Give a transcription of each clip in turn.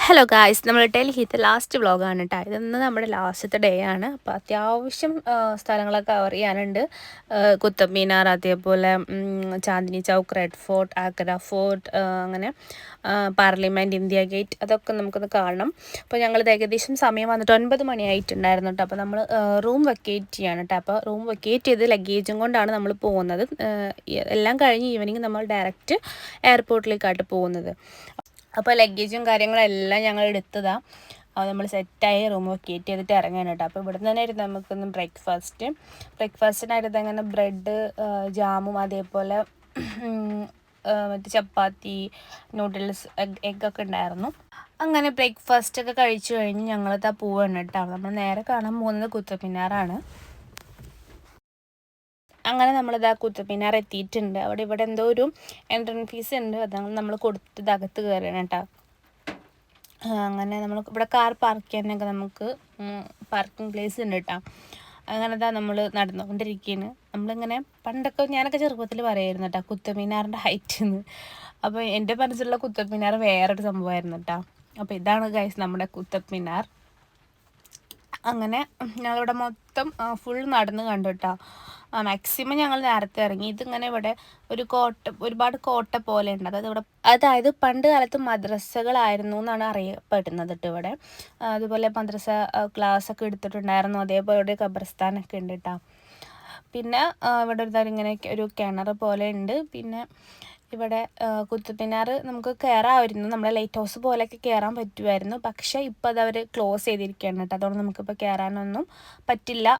Hello guys, നമ്മൾ ഡൽഹിത്തെ last വ്ളോഗാണ് കേട്ടോ. ഇതൊന്ന് നമ്മുടെ ലാസ്റ്റത്തെ ഡേ ആണ്. അപ്പോൾ അത്യാവശ്യം സ്ഥലങ്ങളൊക്കെ കവർ ചെയ്യാനുണ്ട്. കുത്തബ് മീനാർ, അതേപോലെ Chandni Chowk, Red Fort, Agra Fort, അങ്ങനെ പാർലമെൻറ്റ്, ഇന്ത്യ ഗേറ്റ്, അതൊക്കെ നമുക്കൊന്ന് കാണണം. അപ്പോൾ ഞങ്ങളിത് ഏകദേശം സമയം വന്നിട്ട് 9 മണിയായിട്ടുണ്ടായിരുന്നു കേട്ടോ. അപ്പോൾ നമ്മൾ റൂം വെക്കേറ്റ് ചെയ്യാണ് കേട്ടോ. അപ്പോൾ റൂം വെക്കേറ്റ് ചെയ്ത് ലഗേജും കൊണ്ടാണ് നമ്മൾ പോകുന്നത്. എല്ലാം കഴിഞ്ഞ് ഈവനിങ് നമ്മൾ ഡയറക്റ്റ് എയർപോർട്ടിലേക്കായിട്ട് പോകുന്നത്. അപ്പോൾ ലഗേജും കാര്യങ്ങളെല്ലാം ഞങ്ങൾ എടുത്തതാണ്. അപ്പോൾ നമ്മൾ സെറ്റായി റൂം വെക്കേറ്റ് ചെയ്തിട്ട് ഇറങ്ങാൻ കേട്ടോ. അപ്പോൾ ഇവിടെ തന്നെയായിരുന്നു നമുക്കൊന്ന് ബ്രേക്ക്ഫാസ്റ്റിനായിട്ട് അങ്ങനെ ബ്രെഡ്, ജാമും, അതേപോലെ മറ്റേ ചപ്പാത്തി, നൂഡിൽസ്, എഗ്ഗൊക്കെ ഉണ്ടായിരുന്നു. അങ്ങനെ ബ്രേക്ക്ഫാസ്റ്റൊക്കെ കഴിച്ചു കഴിഞ്ഞ് ഞങ്ങളിതാ പോവാണ് കേട്ടോ. നമ്മൾ നേരെ കാണാൻ പോകുന്നത് കുത്തബ് മിനാറാണ്. അങ്ങനെ നമ്മളിതാ കുത്തബ് മിനാർ എത്തിയിട്ടുണ്ട്. ഇവിടെ എന്തോ ഒരു എൻട്രൻസ് ഫീസ് ഉണ്ട്. അതാണ് നമ്മൾ കൊടുത്തത് അകത്ത് കയറണം കേട്ടോ. അങ്ങനെ നമ്മൾ ഇവിടെ കാർ പാർക്ക് ചെയ്യാനൊക്കെ നമുക്ക് പാർക്കിംഗ് പ്ലേസ് ഉണ്ട് കേട്ടോ. അങ്ങനെതാ നമ്മൾ നടന്നുകൊണ്ടിരിക്കുകയാണ്. നമ്മളിങ്ങനെ പണ്ടൊക്കെ ഞാനൊക്കെ ചെറുപ്പത്തിൽ പറയുമായിരുന്നു കേട്ടോ കുത്തബ് മിനാറിൻ്റെ ഹൈറ്റ് എന്ന്. അപ്പോൾ എൻ്റെ മനസ്സിലുള്ള കുത്തബ് മിനാർ വേറൊരു സംഭവമായിരുന്നു കേട്ടോ. അപ്പോൾ ഇതാണ് ഗൈസ് നമ്മുടെ കുത്തബ് മിനാർ. അങ്ങനെ ഞങ്ങളിവിടെ മൊത്തം ഫുൾ നടന്ന് കണ്ടു കേട്ടോ. മാക്സിമം ഞങ്ങൾ നേരത്തെ ഇറങ്ങി. ഇതിങ്ങനെ ഇവിടെ ഒരുപാട് കോട്ട പോലെ ഉണ്ട്. അതായത് പണ്ട് കാലത്ത് മദ്രസകളായിരുന്നു എന്നാണ് അറിയപ്പെടുന്നത് കേട്ടോ ഇവിടെ. അതുപോലെ മദ്രസ ക്ലാസ്സൊക്കെ എടുത്തിട്ടുണ്ടായിരുന്നു. അതേപോലെ ഇവിടെ ഖബർസ്ഥാനൊക്കെ ഉണ്ട് കേട്ടോ. പിന്നെ ഇവിടെ ഇങ്ങനെ ഒരു കിണർ പോലെ ഉണ്ട്. പിന്നെ ഇവിടെ കുത്തബ് മിനാർ നമുക്ക് കയറാമായിരുന്നു. നമ്മുടെ ലൈറ്റ് ഹൗസ് പോലെയൊക്കെ കയറാൻ പറ്റുമായിരുന്നു. പക്ഷേ ഇപ്പോൾ അതവർ ക്ലോസ് ചെയ്തിരിക്കുകയാണ് കേട്ടോ. അതുകൊണ്ട് നമുക്കിപ്പോൾ കയറാനൊന്നും പറ്റില്ല.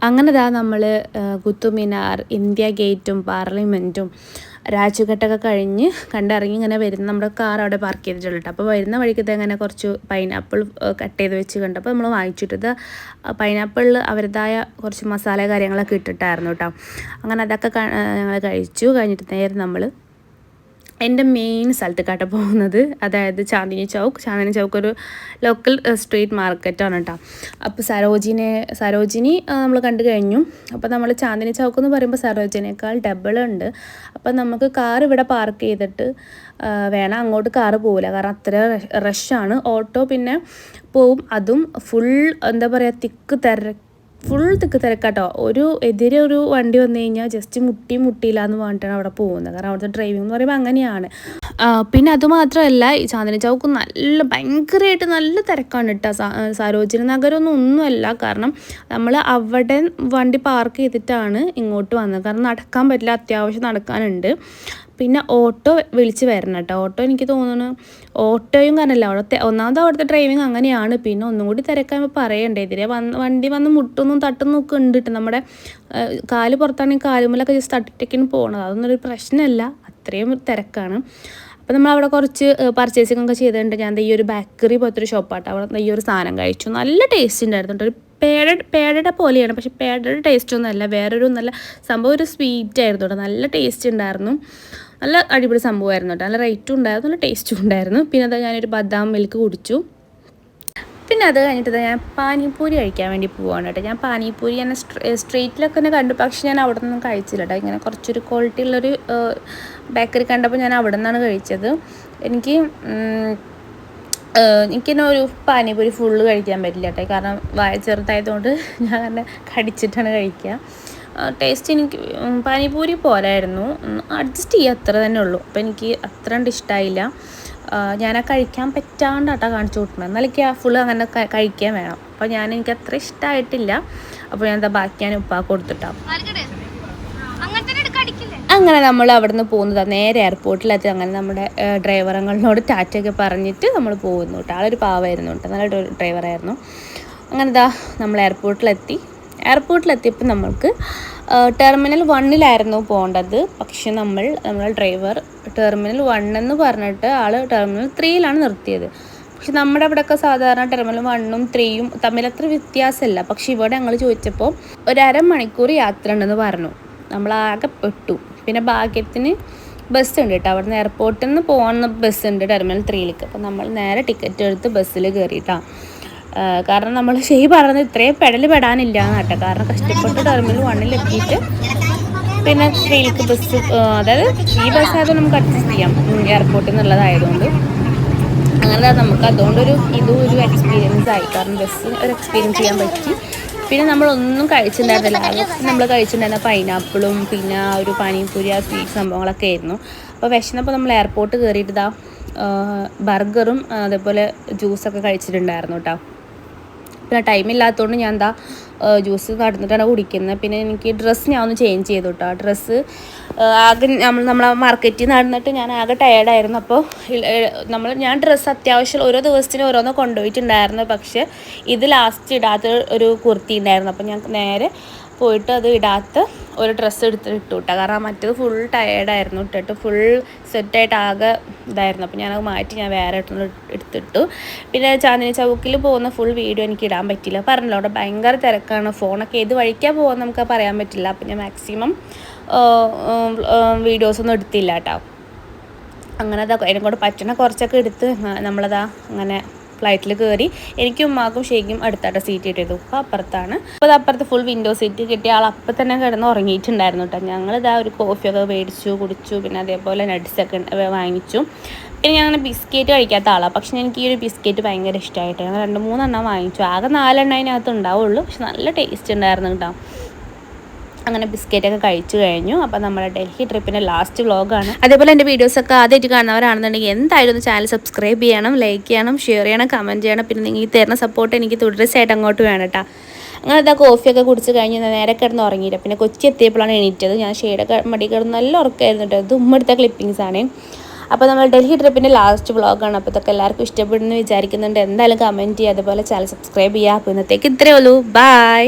അങ്ങനെ ദാ നമ്മൾ കുത്തുമിനാർ, ഇന്ത്യ ഗേറ്റും പാർലമെൻറ്റും രാജ്ഘട്ടൊക്കെ കഴിഞ്ഞ് കണ്ടിറങ്ങി ഇങ്ങനെ വരുന്ന നമ്മുടെ കാർ അവിടെ പാർക്ക് ചെയ്തിട്ടുള്ളൂ കേട്ടോ. അപ്പോൾ വരുന്ന വഴിക്കത്തെ അങ്ങനെ കുറച്ച് പൈനാപ്പിൾ കട്ട് ചെയ്ത് വെച്ച് കണ്ടപ്പോൾ നമ്മൾ വാങ്ങിച്ചിട്ടത് പൈനാപ്പിളിൽ അവരുടേതായ കുറച്ച് മസാല കാര്യങ്ങളൊക്കെ ഇട്ടിട്ടായിരുന്നു കേട്ടോ. അങ്ങനെ അതൊക്കെ ഞങ്ങൾ കഴിച്ചു. കഴിഞ്ഞിട്ട് നേരെ നമ്മൾ എൻ്റെ മെയിൻ സ്ഥലത്തേക്കാട്ട് പോകുന്നത്, അതായത് ചാന്ദിനി ചൗക്ക് ഒരു ലോക്കൽ സ്ട്രീറ്റ് മാർക്കറ്റാണ് കേട്ടോ. അപ്പോൾ സരോജിനി നമ്മൾ കണ്ടു കഴിഞ്ഞു. അപ്പോൾ നമ്മൾ ചാന്ദിനി ചൗക്ക് എന്ന് പറയുമ്പോൾ സരോജിനേക്കാൾ ഡബിൾ ഉണ്ട്. അപ്പോൾ നമുക്ക് കാർ ഇവിടെ പാർക്ക് ചെയ്തിട്ട് വേണം, അങ്ങോട്ട് കാറ് പോകില്ല, കാരണം അത്ര റഷാണ്. ഓട്ടോ പിന്നെ പോവും, അതും ഫുൾ എന്താ പറയുക ഫുൾ തിക്ക് തിരക്കാട്ടോ. എതിരെ ഒരു വണ്ടി വന്നു കഴിഞ്ഞാൽ ജസ്റ്റ് മുട്ടിയില്ല എന്ന് പറഞ്ഞിട്ടാണ് അവിടെ പോകുന്നത്, കാരണം അവിടുത്തെ ഡ്രൈവിംഗ് എന്ന് പറയുമ്പോൾ അങ്ങനെയാണ്. പിന്നെ അതുമാത്രമല്ല, ഈ ചാന്ദിനി ചൗക്ക് ഭയങ്കരമായിട്ട് നല്ല തിരക്കാണ് കേട്ടോ. സരോജിനി നഗരമൊന്നുമല്ല, കാരണം നമ്മൾ അവിടെ വണ്ടി പാർക്ക് ചെയ്തിട്ടാണ് ഇങ്ങോട്ട് വന്നത്, കാരണം നടക്കാൻ പറ്റില്ല, അത്യാവശ്യം നടക്കാനുണ്ട്. പിന്നെ ഓട്ടോ വിളിച്ച് വരണം കേട്ടോ. ഓട്ടോ എനിക്ക് തോന്നുന്നു ഓട്ടോയും കാരണമല്ല, ഒന്നാമത് അവിടുത്തെ ഡ്രൈവിങ് അങ്ങനെയാണ്. പിന്നെ ഒന്നും കൂടി തിരക്കാകുമ്പോൾ പറയണ്ടേ, എതിരെ വണ്ടി വന്ന് മുട്ടുന്നും തട്ടുന്നും ഒക്കെ ഉണ്ട് കേട്ടോ. നമ്മുടെ കാല് പുറത്താണെങ്കിൽ കാലുമലൊക്കെ ജസ്റ്റ് തട്ടിട്ടൊക്കെയാണ് പോകണത്, അതൊന്നും ഒരു പ്രശ്നമല്ല, അത്രയും തിരക്കാണ്. അപ്പോൾ നമ്മൾ അവിടെ കുറച്ച് പർച്ചേസിംഗ് ഒക്കെ ചെയ്തിട്ടുണ്ട്. ഞാൻ ഈ ഒരു ബേക്കറി പോലത്തെ ഒരു ഷോപ്പാട്ടോ, അവിടെ ഈ ഒരു സാധനം കഴിച്ചു, നല്ല ടേസ്റ്റ് ഉണ്ടായിരുന്നു കേട്ടോ. ഒരു പേടയുടെ പോലെയാണ്, പക്ഷേ പേടയുടെ ടേസ്റ്റൊന്നും അല്ല, വേറൊരു നല്ല സംഭവം, ഒരു സ്വീറ്റ് ആയിരുന്നു കേട്ടോ. നല്ല ടേസ്റ്റ് ഉണ്ടായിരുന്നു, നല്ല അടിപൊളി സംഭവമായിരുന്നു കേട്ടോ. നല്ല റേറ്റും ഉണ്ടായിരുന്നു, നല്ല ടേസ്റ്റും ഉണ്ടായിരുന്നു. പിന്നെ അത് ഞാനൊരു ബദാം മിൽക്ക് കുടിച്ചു. പിന്നെ അത് കഴിഞ്ഞിട്ട് ഞാൻ പാനിപ്പൂരി കഴിക്കാൻ വേണ്ടി പോവാണ് കേട്ടോ. ഞാൻ പാനിപ്പൂരി ഞാൻ സ്ട്രീറ്റിലൊക്കെ തന്നെ കണ്ടു, പക്ഷെ ഞാൻ അവിടെ നിന്നും കഴിച്ചില്ല കേട്ടോ. ഇങ്ങനെ കുറച്ചൊരു ക്വാളിറ്റി ഉള്ളൊരു ബേക്കറി കണ്ടപ്പോൾ ഞാൻ അവിടെ നിന്നാണ് കഴിച്ചത്. എനിക്കെന്നെ ഒരു പാനിപ്പൂരി ഫുള്ള് കഴിക്കാൻ പറ്റില്ല കേട്ടോ, കാരണം വായ ചെറുതായതുകൊണ്ട് ഞാൻ അങ്ങനെ കടിച്ചിട്ടാണ് കഴിക്കുക. ടേസ്റ്റ് എനിക്ക് പാനിപ്പൂരി പോരായിരുന്നു, അഡ്ജസ്റ്റ് ചെയ്യുക അത്ര തന്നെ ഉള്ളൂ. അപ്പോൾ എനിക്ക് അത്ര കണ്ട് ഇഷ്ടമായില്ല. ഞാൻ കഴിക്കാൻ പറ്റാണ്ടാട്ടോ കാണിച്ചു കൊടുക്കുന്നത്, എന്നാലും എനിക്ക് ഫുള്ള് അങ്ങനെ കഴിക്കാൻ വേണം. അപ്പോൾ എനിക്ക് അത്ര ഇഷ്ടമായിട്ടില്ല. അപ്പോൾ ഞാൻ ബാക്കി ഞാൻ ഉപ്പാക്ക് കൊടുത്തിട്ടാണ്. അങ്ങനെ നമ്മൾ അവിടെ നിന്ന് പോകുന്നത് നേരെ എയർപോർട്ടിലെത്തി. അങ്ങനെ നമ്മുടെ ഡ്രൈവറുകളോട് ടാറ്റയൊക്കെ പറഞ്ഞിട്ട് നമ്മൾ പോകുന്നു കേട്ടോ. ആളൊരു പാവമായിരുന്നു കേട്ടോ, നല്ല ഡ്രൈവറായിരുന്നു. അങ്ങനെ നമ്മൾ എയർപോർട്ടിലെത്തിയപ്പോൾ നമ്മൾക്ക് ടെർമിനൽ 1 പോകേണ്ടത്, പക്ഷെ നമ്മളെ ഡ്രൈവർ ടെർമിനൽ 1 എന്ന് പറഞ്ഞിട്ട് ആൾ ടെർമിനൽ 3 നിർത്തിയത്. പക്ഷെ നമ്മുടെ അവിടെയൊക്കെ സാധാരണ ടെർമിനൽ 1ഉം 3ഉം തമ്മിലത്ര വ്യത്യാസമില്ല. പക്ഷെ ഇവിടെ ഞങ്ങൾ ചോദിച്ചപ്പോൾ ഒരു അരമണിക്കൂർ യാത്ര ഉണ്ടെന്ന് പറഞ്ഞു. നമ്മളാകെ പെട്ടു. പിന്നെ ഭാഗ്യത്തിന് ബസ് ഉണ്ട് കേട്ടോ, അവിടെ നിന്ന് എയർപോർട്ടിൽ നിന്ന് പോകുന്ന ബസ് ഉണ്ട് ടെർമിനൽ 3ലേക്ക്. അപ്പോൾ നമ്മൾ നേരെ ടിക്കറ്റ് എടുത്ത് ബസ്സിൽ കയറിയിട്ടാണ്. കാരണം നമ്മൾ പറഞ്ഞത് ഇത്രയും പെടാനില്ല കേട്ടോ, കാരണം കഷ്ടപ്പെട്ട് ടെർമിനൽ 1 എത്തിയിട്ട് പിന്നെ 3ലേക്ക് ബസ്, അതായത് ഈ ബസ് ആയതുകൊണ്ട് നമുക്ക് അഡ്ജസ്റ്റ് ചെയ്യാം, എയർപോർട്ടിൽ നിന്നുള്ളതായതുകൊണ്ട്. അങ്ങനെ നമുക്ക് അതുകൊണ്ടൊരു ഇതും ഒരു എക്സ്പീരിയൻസ് ആയി, കാരണം ബസ് ഒരു എക്സ്പീരിയൻസ് ചെയ്യാൻ പറ്റി. പിന്നെ നമ്മളൊന്നും കഴിച്ചിട്ടുണ്ടായിരുന്നില്ല, നമ്മൾ കഴിച്ചിട്ടുണ്ടായിരുന്ന പൈനാപ്പിളും പിന്നെ ഒരു പാനിപ്പൂരി ആ സ്വീറ്റ് സംഭവങ്ങളൊക്കെ ആയിരുന്നു. അപ്പോൾ വിശന്നപ്പോൾ നമ്മൾ എയർപോർട്ട് കയറിയിട്ട് ബർഗറും അതേപോലെ ജ്യൂസൊക്കെ കഴിച്ചിട്ടുണ്ടായിരുന്നു കേട്ടോ. പിന്നെ ടൈമില്ലാത്തതുകൊണ്ട് ഞാൻ ജ്യൂസ് നടന്നിട്ടാണ് കുടിക്കുന്നത്. പിന്നെ എനിക്ക് ഡ്രസ്സ് ഞാൻ ഒന്ന് ചേഞ്ച് ചെയ്തു കേട്ടോ. ഡ്രസ്സ് ആകെ നമ്മളെ മാർക്കറ്റിൽ നടന്നിട്ട് ഞാൻ ആകെ ടയേർഡായിരുന്നു. അപ്പോൾ ഞാൻ ഡ്രസ്സ് അത്യാവശ്യം ഓരോ ദിവസത്തിന് ഓരോന്ന് കൊണ്ടുപോയിട്ടുണ്ടായിരുന്നു, പക്ഷേ ഇത് ലാസ്റ്റ് ഇടാത്ത ഒരു കുർത്തി ഉണ്ടായിരുന്നു. അപ്പോൾ ഞാൻ നേരെ പോയിട്ട് അത് ഇടാത്ത ഒരു ഡ്രസ്സ് ഇട്ടു കേട്ടോ, കാരണം മറ്റേത് ഫുൾ ടയേർഡായിരുന്നു, ഇട്ടിട്ട് ഫുൾ സെറ്റായിട്ട് ആകെ ഇതായിരുന്നു. അപ്പോൾ ഞാനത് മാറ്റി ഞാൻ വേറെ എടുത്തിട്ടു. പിന്നെ ചാന്ദിനി ചൗക്കിൽ പോകുന്ന ഫുൾ വീഡിയോ എനിക്ക് ഇടാൻ പറ്റില്ല, പറഞ്ഞല്ലോ അവിടെ ഭയങ്കര തിരക്കാണ്, ഫോണൊക്കെ ഏത് വഴിക്കാൻ പോകുമെന്ന് നമുക്ക് പറയാൻ പറ്റില്ല. അപ്പോൾ ഞാൻ മാക്സിമം വീഡിയോസൊന്നും എടുത്തില്ല കേട്ടോ. അങ്ങനെ അതിനെ കൊണ്ട് പറ്റണ കുറച്ചൊക്കെ എടുത്ത് നമ്മളതാ അങ്ങനെ ഫ്ലൈറ്റിൽ കയറി. എനിക്കും ഉമ്മാക്കും ഷേക്കും അടുത്തായിട്ട് സീറ്റ് കിട്ടിയത്. ഉപ്പ അപ്പുറത്താണ്. അപ്പോൾ അപ്പുറത്ത് ഫുൾ വിൻഡോ സീറ്റ് കിട്ടിയ ആൾ അപ്പം തന്നെ കിടന്ന് ഉറങ്ങിയിട്ടുണ്ടായിരുന്നു കേട്ടോ. ഞങ്ങളിതാ ഒരു കോഫിയൊക്കെ മേടിച്ചു കുടിച്ചു, പിന്നെ അതേപോലെ നട്ട്സൊക്കെ വാങ്ങിച്ചു. പിന്നെ ഞാൻ അങ്ങനെ ബിസ്ക്കറ്റ് കഴിക്കാത്ത ആളാണ്, പക്ഷെ എനിക്ക് ഈ ഒരു ബിസ്ക്കറ്റ് ഭയങ്കര ഇഷ്ടമായിട്ട് ഞങ്ങൾ 2-3 എണ്ണം വാങ്ങിച്ചു. ആകെ 4 എണ്ണം അതിനകത്ത് ഉണ്ടാവുള്ളൂ, പക്ഷെ നല്ല ടേസ്റ്റ് ഉണ്ടായിരുന്നു കേട്ടോ. അങ്ങനെ ബിസ്ക്കറ്റൊക്കെ കഴിച്ചു കഴിഞ്ഞു. അപ്പോൾ നമ്മുടെ ഡൽഹി ട്രിപ്പിൻ്റെ ലാസ്റ്റ് വ്ളോഗാണ്. അതേപോലെ എൻ്റെ വീഡിയോസൊക്കെ ആദ്യമായിട്ട് കാണുന്നവരാണെന്നുണ്ടെങ്കിൽ എന്തായാലും ഒന്ന് ചാനൽ സബ്സ്ക്രൈബ് ചെയ്യണം, ലൈക്ക് ചെയ്യണം, ഷെയർ ചെയ്യണം, കമൻറ്റ് ചെയ്യണം. പിന്നെ നിങ്ങൾ തരുന്ന സപ്പോർട്ട് എനിക്ക് തുടർച്ചയായിട്ട് അങ്ങോട്ട് വേണം കേട്ടോ. അങ്ങനെ കോഫിയൊക്കെ കുടിച്ച് കഴിഞ്ഞ് നേരെ കിടന്ന് ഉറങ്ങിയില്ല. പിന്നെ കൊച്ചി എത്തിയപ്പോഴാണ് എണീറ്റത്. ഞാൻ ഷെയ്ഡൊക്കെ മടി കിടന്ന് നല്ല ഉറക്കമായിരുന്നു കേട്ടോ. ഇത് ഉമ്മെടുത്ത ക്ലിപ്പിങ്സാണ്. അപ്പോൾ നമ്മൾ ഡൽഹി ട്രിപ്പിൻ്റെ ലാസ്റ്റ് വ്ളോഗാണ്. അപ്പോൾ ഇതൊക്കെ എല്ലാവർക്കും ഇഷ്ടപ്പെടുന്നു വിചാരിക്കുന്നുണ്ട്. എന്തായാലും കമൻറ്റ് ചെയ്യുക, അതുപോലെ ചാനൽ സബ്സ്ക്രൈബ് ചെയ്യുക. അപ്പോൾ ഇന്നത്തേക്ക് ഇത്രയേ ഉള്ളൂ. ബൈ.